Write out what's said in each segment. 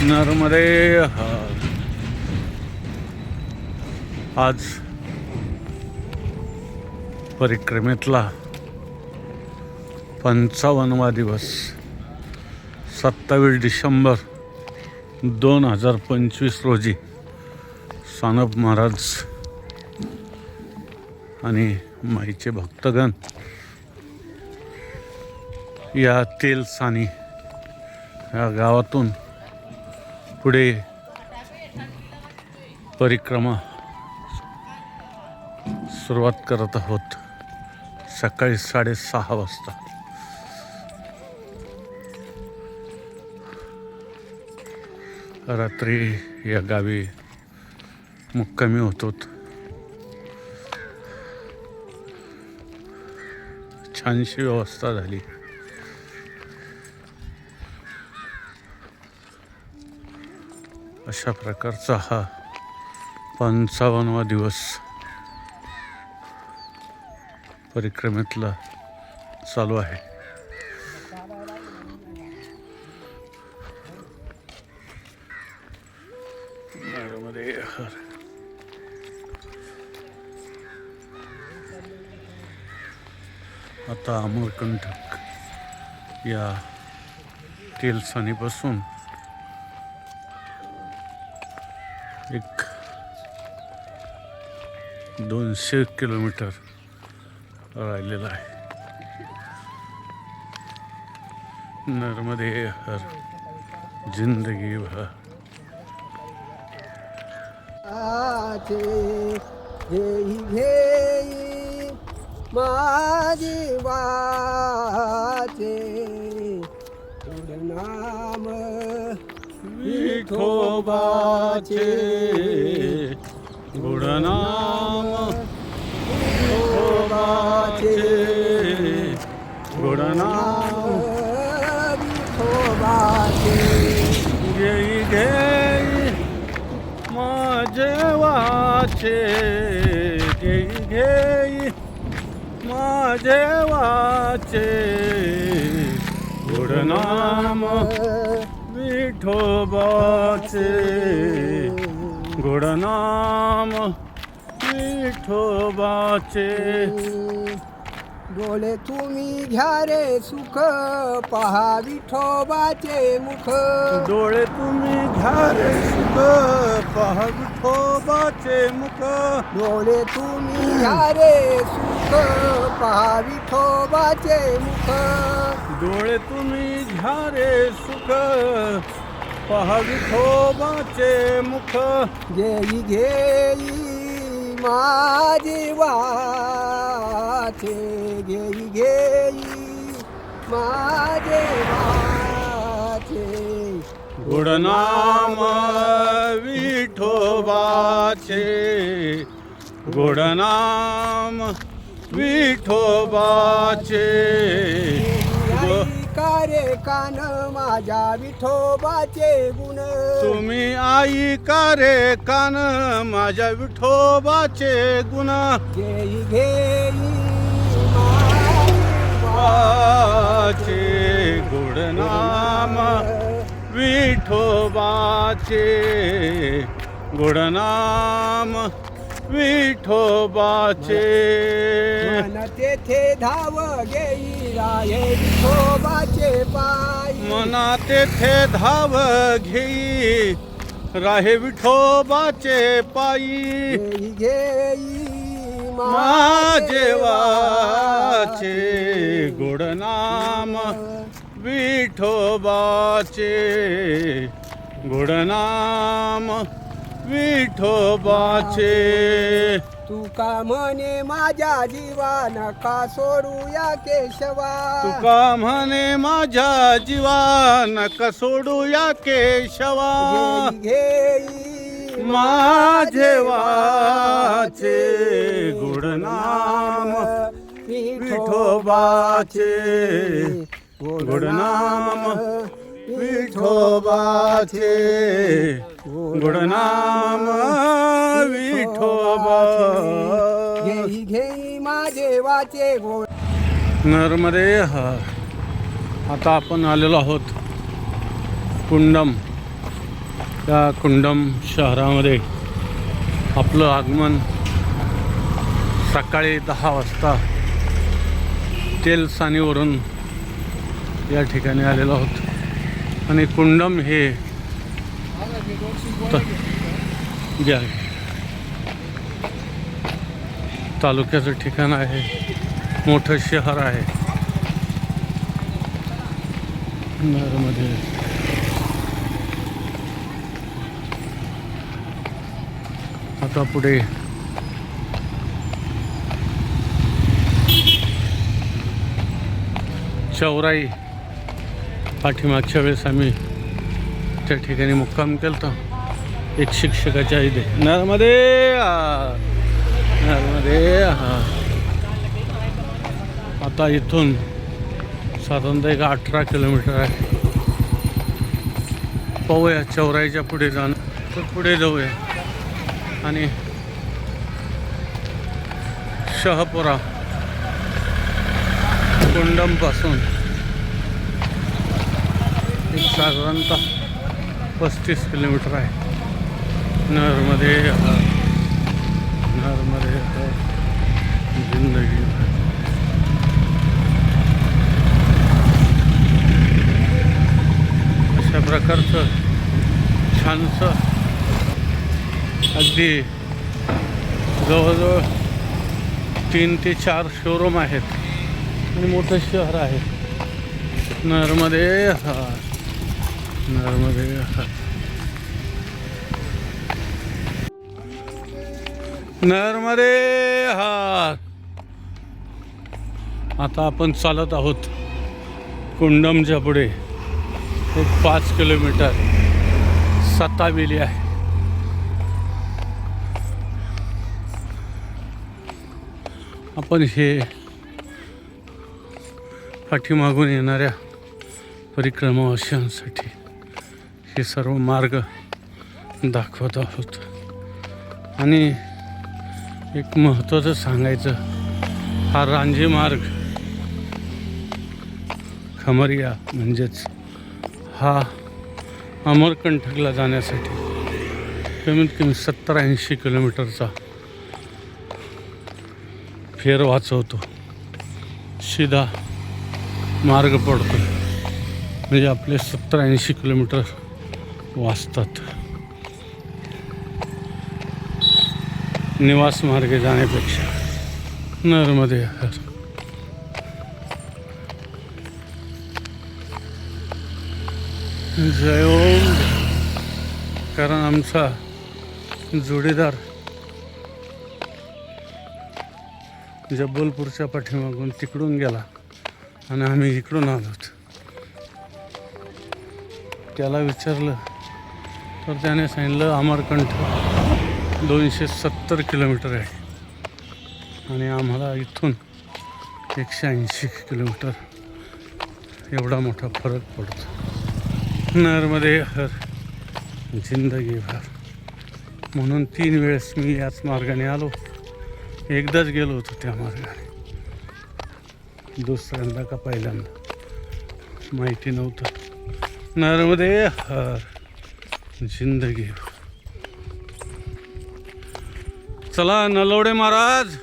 नर्मदे आज परिक्रमेतला 55वा दिवस 27 डिसेंबर 2025 रोजी सानप महाराज आणि माईचे भक्तगण या तेलसानी या गावातून पुढे परिक्रमा सुरुवात करत आहोत. सकाळी 6:30 वाजता. रात्री या गावी मुक्कामी होतो. छानशी व्यवस्था झाली. अशा प्रकारचा हा 55वा दिवस परिक्रमेतला चालू आहे. आता अमरकंटक या तेलसानीपासून एक 200 किलोमीटर राहिलेला आहे. नर्मदे हर जिंदगी भर माझी वाचे नाम विठोबाचे गुणनाम विठोबाचे गुणनाम विठोबाचे घेई घेई माझे वाचे घेई घेई माझे वाचे गुणनाम विठोबाचे गुणनाम विठोबाचे. डोळे तुम्ही घ्या रे सुख पहा विठोबाचे मुख. डोळे तुम्ही घ्या रे सुख पहा विठोबाचे मुख. डोळे तुम्ही घ्या रे सुख पहा विठोबाचे मुख. डोळे तुम्ही घ्या रे सुख पहा विठोबाचे मुख. घेई घेई माझी वाचे घेई घेई माझे वाचे गुणनाम विठोबाचे गुणनाम विठोबाचे. कारे कान माझ्या विठोबाचे गुण. तुम्ही आई का रे कान माझ्या विठोबाचे गुण. घेई घेई वाचे गुणनाम विठोबाचे गुणनाम विठोबाचे. मन तेथे धाव घेई राहे विठोबाचे पायी. मना तेथे धाव घेई राहे विठोबाचे पायी. घेई घेई माझे वाचे गुणनाम विठोबाचे गुणनाम विठोबाचे. तुका म्हणे माझ्या जीवा नका सोडूया केशवा. तुका म्हणे माझ्या जीवा नका सोडूया केशवा. घेई माझे वाचे गुणनाम विठोबाचे गुणनाम विठोबाचे गुणनाम विठोबा. घेई घेई माझे वाचे गोड. नर्मदे हर. आता आपण आलेलो आहोत कुंडम या कुंडम शहरामध्ये आपलं आगमन सकाळी 10 वाजता तेलसानीवरून या ठिकाणी आलेलो आहोत. आणि कुंडम हे तालुक्याचं ठिकाण आहे, मोठं शहर आहे. नरमध्ये आता पुढे चौराई, पाठीमागच्या वेळेस आम्ही त्या ठिकाणी मुक्काम केला. एक शिक्षकाच्या इथे नरमध्ये आता इथून साधारणतः एक 18 किलोमीटर आहे. पाहूया चौराईच्या पुढे जाणं, तर पुढे जाऊया आणि शहापुरा कुंडमपासून एक साधारणतः 35 किलोमीटर आहे. नरमध्ये जिंदगी. अशा प्रकारचं छानसं अगदी जवळजवळ 3 ते 4 शोरूम आहेत आणि मोठं शहर आहे. नरमध्ये हार. आता आपण चालत आहोत कुंडमच्या पुढे एक 5 किलोमीटर सताविली आहे. आपण हे पाठीमागून येणाऱ्या परिक्रमावासियांसाठी हे सर्व मार्ग दाखवत आहोत. आणि एक महत्त्वाचं सांगायचं, हा रांजी मार्ग खमरिया म्हणजेच हा अमरकंटकला जाण्यासाठी कमीत कमी 70-80 किलोमीटरचा फेर वाचवतो. सीधा मार्ग पडतो म्हणजे आपले 70-80 किलोमीटर वाचतात निवास मार्गे जाण्यापेक्षा. नरमध्ये जय ओम. कारण आमचा जोडीदार जबलपूरच्या पाठीमागून तिकडून गेला आणि आम्ही इकडून आलोत. त्याला विचारलं तर त्याने सांगितलं अमरकंठ 270 किलोमीटर आहे आणि आम्हाला इथून 180 किलोमीटर एवढा मोठा फरक पडतो. नरमध्ये हर जिंदगी भर. म्हणून 3 वेळेस मी याच मार्गाने आलो. एकदाच गेलो होतो त्या मार्गाने, दुसऱ्यांदा का पहिल्यांदा माहिती नव्हतं. नरमध्ये हर जिंदगी. चला नलवडे महाराज,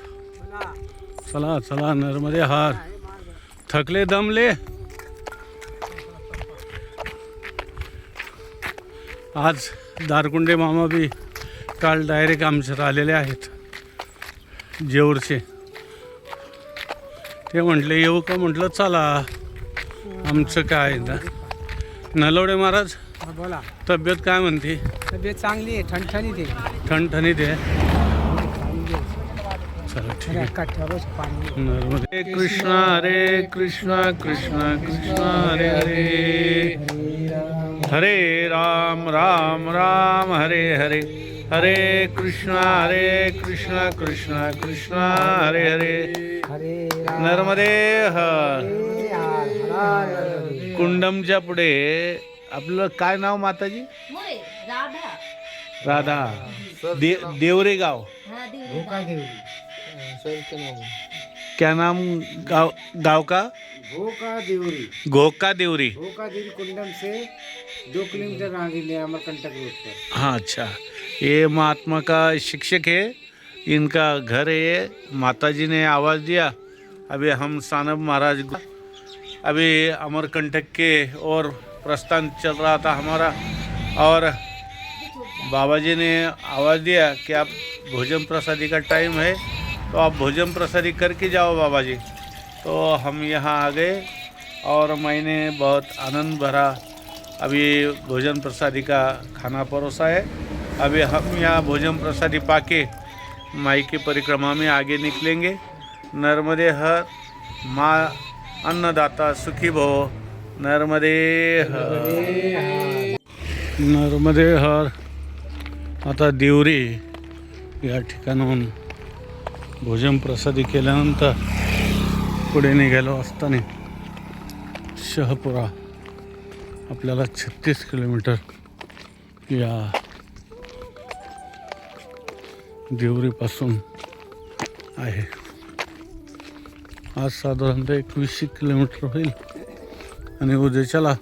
चला चला नरमध्ये हार. थकले दमले. आज दारकुंडे मामा बी काल डायरेक्ट आमच्यात आलेले आहेत जेऊरचे. ते म्हटले येऊ का, म्हटलं चला. आमचं काय ना नलवडे महाराज, बोला. तब्येत काय म्हणते? तब्येत चांगली आहे, ठणठणीत आहे. ठणठणीत आहे. चला ठीक आहे. नर्मदे कृष्णा हरे कृष्णा कृष्णा कृष्णा हरे हरे, हरे राम राम राम हरे हरे, हरे कृष्णा कृष्णा कृष्णा हरे हरे. नर्मदे हर. कुंडमच्या पुढे आपलं काय नाव माताजी? राधा. देवरे गाव. क्या नाम गाव का? घोका देवरी। कुंडम से 2 किलोमीटर आगे ले अमरकंटक रोड पर। हाँ अच्छा, ये महात्मा का शिक्षक है, इनका घर है ये। माता जी ने आवाज़ दिया, अभी हम सानब महाराज अभी अमरकंटक के और प्रस्थान चल रहा था हमारा, और बाबा जी ने आवाज़ दिया कि आप भोजन प्रसादी का टाइम है, तो आप भोजन प्रसादी करके जाओ बाबा जी। तो हम यहाँ आ गए और मैंने बहुत आनंद भरा अभी भोजन प्रसादी का खाना परोसा है। अभी हम यहाँ भोजन प्रसादी पाके माई की परिक्रमा में आगे निकलेंगे। नर्मदे हर, माँ अन्नदाता सुखी भव, नर्मदे हर, नर्मदे हर। आता देवरी या ठिकाणाहून भोजन प्रसादी केल्यानंतर पुढे निघालो असताना शहपुरा आपल्याला 36 किलोमीटर या देवरीपासून आहे। आज साधारणतः 21 किलोमीटर होईल आणि उद्याच्याला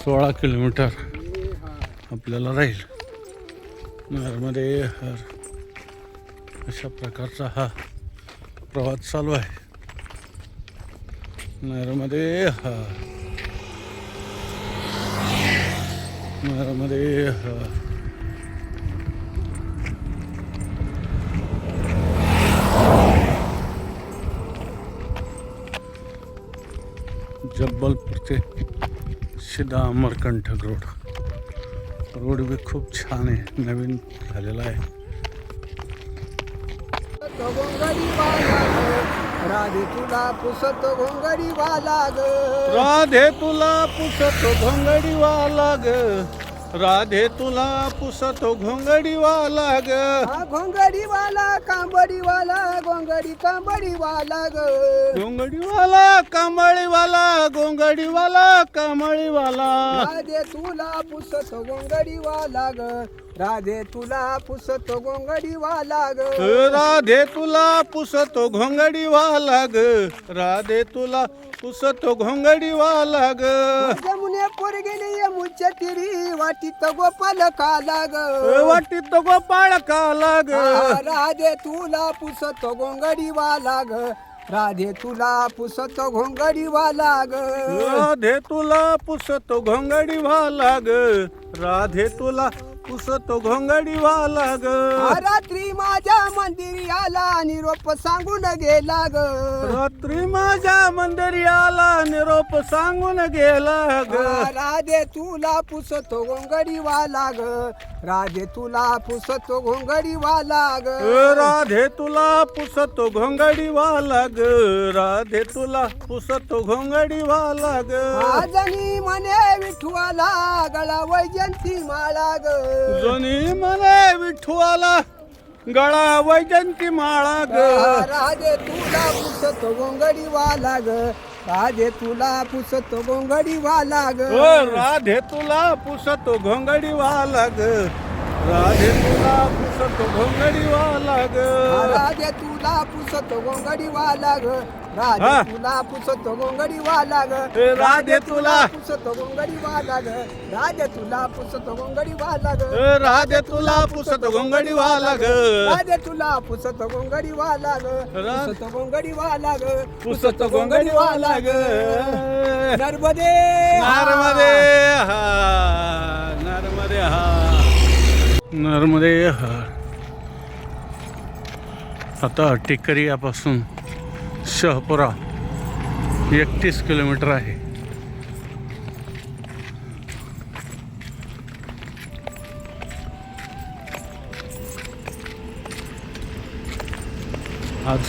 16 किलोमीटर आपल्याला राहील। नर्मदे हर अशा प्रकारचा हा प्रवास चालू आहे। नर्मदे हर, नर्मदे हर। जबलपूर ते सीधा अमरकंटक रोड भी खूप छान आहे, नवीन झालेला आहे। राधे तुला पुसत घोंगडी वाला ग, राधे तुला पुसतो घोंगडी वाला ग, राधे तुला पुसतो घोंगडी वाला ग, हा घोंगडी वाला कांबडी वाला, घोंगडी कांबडी वाला ग, घोंगडी वाला कांबळी वाला, घोंगडी वाला कांबळी वाला। राधे तुला पुसत घोंगडी वाला ग, राधे तुला पुसत घोंगडी वाला ग, राधे तुला पुसतो घोंगडी वाला ग, राधे तुला पुसतो घोंगडी वाला ग, जमुने पोर गेली मुच्च तिरी वाटीत गोपाल काला ग, वाटीत गोपाळ काला ग, राधे तुला पुसत घोंगडी वाला ग, राधे तुला पुसत घोंगडी वाला ग, राधे तुला पुसतो घोंगडी वाला ग, राधे तुला पुसतो घोंगडी वाला ग, रात्री माझ्या मंदिरी आला निरोप सांगून गेला ग, रात्री माझ्या मंदिरी आला निरोप सांगून गेला ग, राधे तुला पुसतो घोंगडी वाला ग, राधे तुला पुसतो घोंगडी वाला ग, राधे तुला पुसतो घोंगडी वाला ग, राधे तुला पुसतो घोंगडी वाला ग, आजनी म्हणे विठुआला गळा वैजंती माळा ग, जनी म्हणे विठुआला गळा वैजंती माळा ग, राधे तुला पुसतो घोंगडी वाला ग, राधे तुला पुसतो घोंगडी वाला ग, राधे तुला पुसतो घोंगडी वाला ग, राधे तुला पुसतो घोंगडी वाला ग, राधे तुला पुसतो घोंगडी वाला ग, राधे तुला पुसतो घोंगडी वाला ग, राधे तुला पुसतो घोंगडी वाला ग, राधे तुला पुसतो घोंगडी वाला ग, राधे तुला पुसतो घोंगडी वाला ग, राधे तुला पुसतो घोंगडी वाला ग, पुसतो घोंगडी वाला ग, पुसतो घोंगडी वाला ग, नर्मदे नर्मदे हा, नर्मदे हा, नर्मदे हा। आता टिकरियापासून शहपुरा 31 किलोमीटर आहे। आज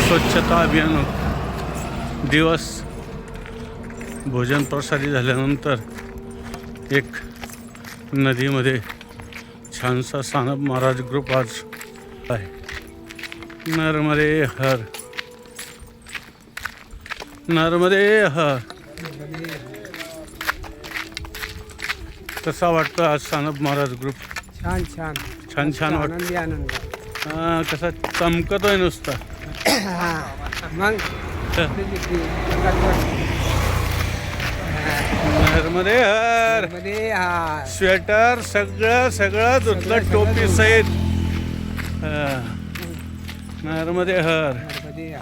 स्वच्छता अभियान दिवस, भोजन प्रसादी झाल्यानंतर एक नदीमध्ये छानसा सानप महाराज ग्रुप आज आहे। नर्मदे हर, नर्मदे हर। कसा वाटतो आज सानप महाराज ग्रुप? छान छान छान छान वाटतं. आनंदी आनंद कसा चमकतोय नुसता. मग नर्मदे हर. मध्ये हा स्वेटर सगळं सगळं धुतलं टोपी सहित. नर्मदे हर. मध्ये हा.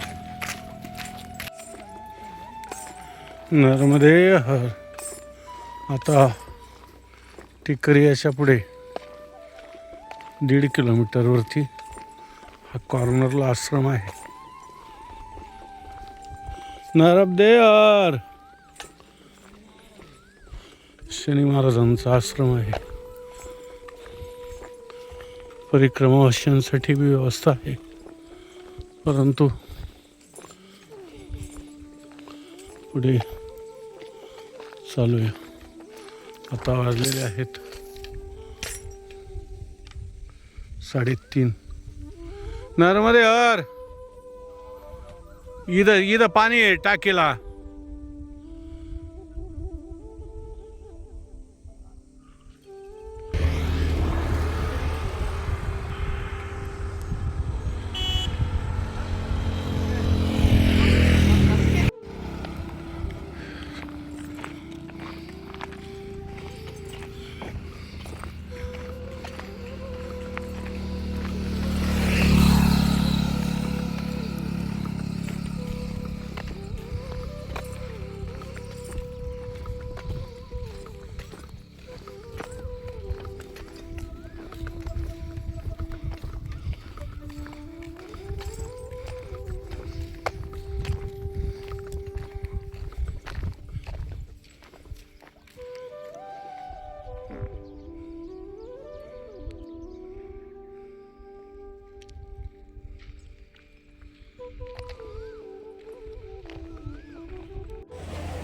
नर्मदे हर. आता टिकरियाच्या पुढे 1.5 किलोमीटरवरती हा कॉर्नरला आश्रम आहे. नर्मदे हर. शनी महाराजांचा आश्रम आहे. परिक्रमावासियांसाठी बी व्यवस्था आहे, परंतु पुढे चालू आहे. आता वाजलेले आहेत 3:30. नर्मदे हर. इधर इधर पाणी आहे टाकीला.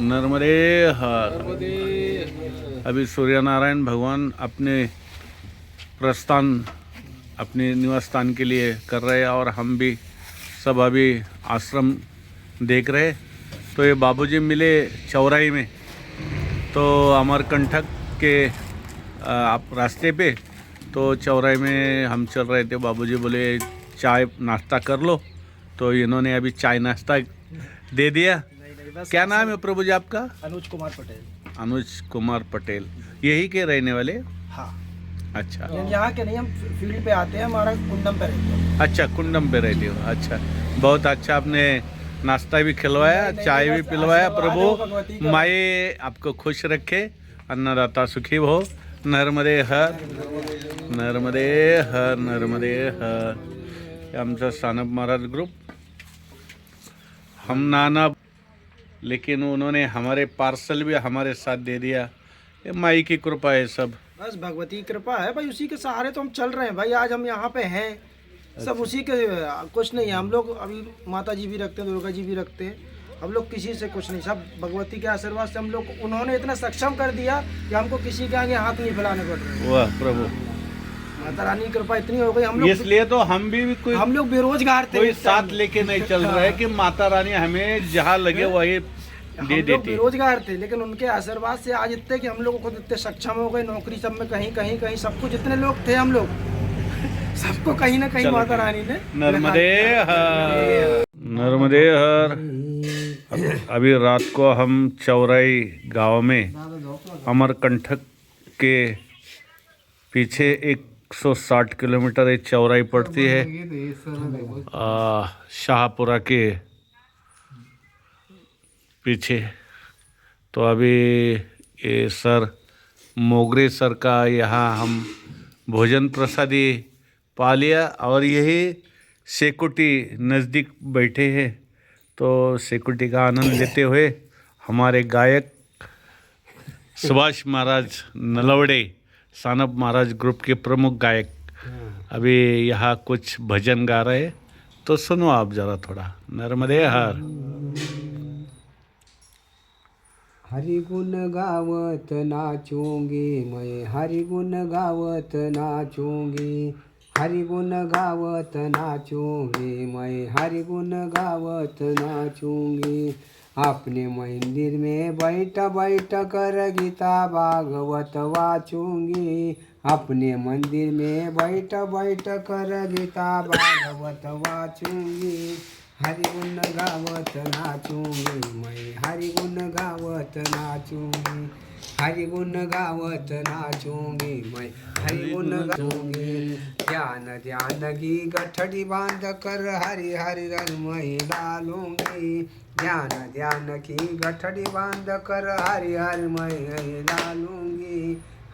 नर्मदे हर. अभी सूर्य नारायण भगवान अपने प्रस्थान अपने निवास स्थान के लिए कर रहे हैं और हम भी सब अभी आश्रम देख रहे. तो ये बाबूजी मिले चौराही में, तो अमरकंटक के आप रास्ते पे, तो चौराहे में हम चल रहे थे. बाबूजी बोले चाय नाश्ता कर लो, तो इन्होंने अभी चाय नाश्ता दे दिया. क्या नाम है प्रभु जी आपका? अनुज कुमार पटेल. अनुज कुमार पटेल. यही के रहने वाले? हाँ. अच्छा. यहाँ के नहीं, हम फील्ड पे आते हैं, हमारा कुंडम पे रहते हैं. अच्छा, कुंडम पे रहते हो. अच्छा, बहुत अच्छा. आपने नाश्ता भी खिलवाया, चाय भी पिलवाया. प्रभु माए आपको खुश रखे, अन्नदाता सुखी हो. नर्मदे हर. नर्मदे हर. नर्मदे हर. हे आमचा सानप महाराज ग्रुप. हम नाना, लेकिन उन्होंने हमारे पार्सल भी हमारे साथ दे दिया. ये माई की कृपा है सब. बस भगवती की कृपा है भाई, उसी के सहारे तो हम चल रहे हैं भाई. आज हम यहाँ पे हैं, सब उसी के. कुछ नहीं है, हम लोग अभी माता जी भी रखते हैं, दुर्गा जी भी रखते हैं. हम लोग किसी से कुछ नहीं, सब भगवती के आशीर्वाद से हम लोग, उन्होंने इतना सक्षम कर दिया कि हमको किसी के आगे हाथ नहीं फैलाने पड़ रहे. वाह प्रभु. माता रानी की कृपा इतनी हो गई. हम लोग, इसलिए तो हम भी कोई हम लोग बेरोजगार थे. कोई साथ लेके नहीं चल रहा है कि माता रानी हमें जहाँ लगे वही हम दे लोग देती. बेरोजगार थे, लेकिन उनके आशीर्वाद से आज इतने कि हम लोग खुद इतने सक्षम हो गए. नौकरी सब में कहीं कहीं कहीं सबको, जितने लोग थे हम लोग सबको कहीं ना कहीं चलो. माता रानी ने. नर्मदे हर. नर्मदे हर. अभी रात को हम चौराई गांव में अमरकंटक के पीछे 160 किलोमीटर एक चौराई पड़ती है, शाहपुरा के पीछे. तो अभी ये सर मोगरे सर का यहाँ हम भोजन प्रसादी पा लिया, और यही सेकुटी नज़दीक बैठे हैं. तो सेकुटी का आनंद लेते हुए हमारे गायक सुभाष महाराज नलवड़े, सानप महाराज ग्रुप के प्रमुख गायक, अभी यहाँ कुछ भजन गा रहे. तो सुनो आप जरा थोड़ा. नर्मदे हर. हरि गुण गावत नाचूंगी मैं, हरि गुण गावत नाचूंगी. हरि गुण गावत नाचूंगी मैं, हरि गुण गावत नाचूंगी. अपने मंदिर में बैठ बैठ कर गीता भागवत वाचूंगी. अपने मंदिर में बैठ बैठ कर गीता भागवत वाचूंगी. हरि गुण गावत नाचूंगी मैं हरि गुण गावत नाचूंगी हरि गुण गावत नाचूंगी मैं हरि गुण गाऊंगी ध्यान ध्यान की गठड़ी बांध कर हरि हरि रंग मैं डालूंगी ध्यान ध्यान की गठड़ी बांध कर हरि हरि मैं डालूंगी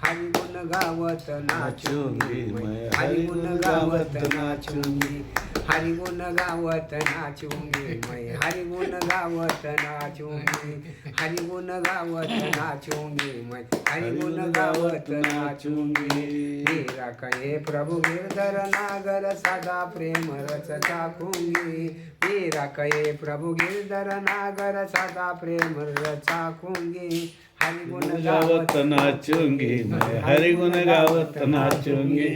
हरि गुण गावत नाचूंगी मैं हरि गुण गावत नाचूंगी हरि गुण गावत नाचूंगी मैं हरि गुण गावत नाचूंगी हरि गुण गावत नाचूंगी मैं हरि गुण गावत नाचूंगी मेरा कहे प्रभु गिरधर नागर सदा प्रेम रस चाखूंगी मेरा कहे प्रभु गिरधर नागर सदा प्रेम रस चाखूंगी हरि गुण गावत नाचूंगी मैं हरि गुण गावत नाचूंगी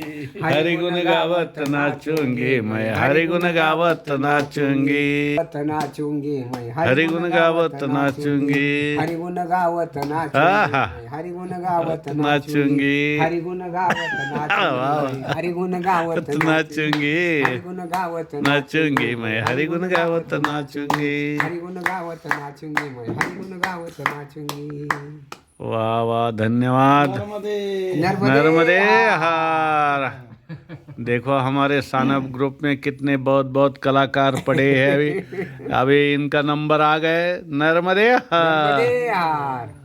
हरि गुण गावत नाचूंगी मैं हरि गुण गावत नाचूंगी नाचूंगी मैं हरि गुण गावत नाचूंगी हरि गुण गावत नाचूंगी हरि गुण गावत नाचूंगी हरि गुण गावत नाचूंगी हरि गुण गावत नाचूंगी हरि गुण गावत नाचूंगी मैं हरि गुण गावत नाचूंगी हरि गुण गावत नाचूंगी मैं हरि गुण गावत नाचूंगी वाह वाह धन्यवाद नर्मदे हार देखो हमारे सानप ग्रुप में कितने बहुत बहुत कलाकार पड़े हैं अभी अभी इनका नंबर आ गए नर्मदे हार यार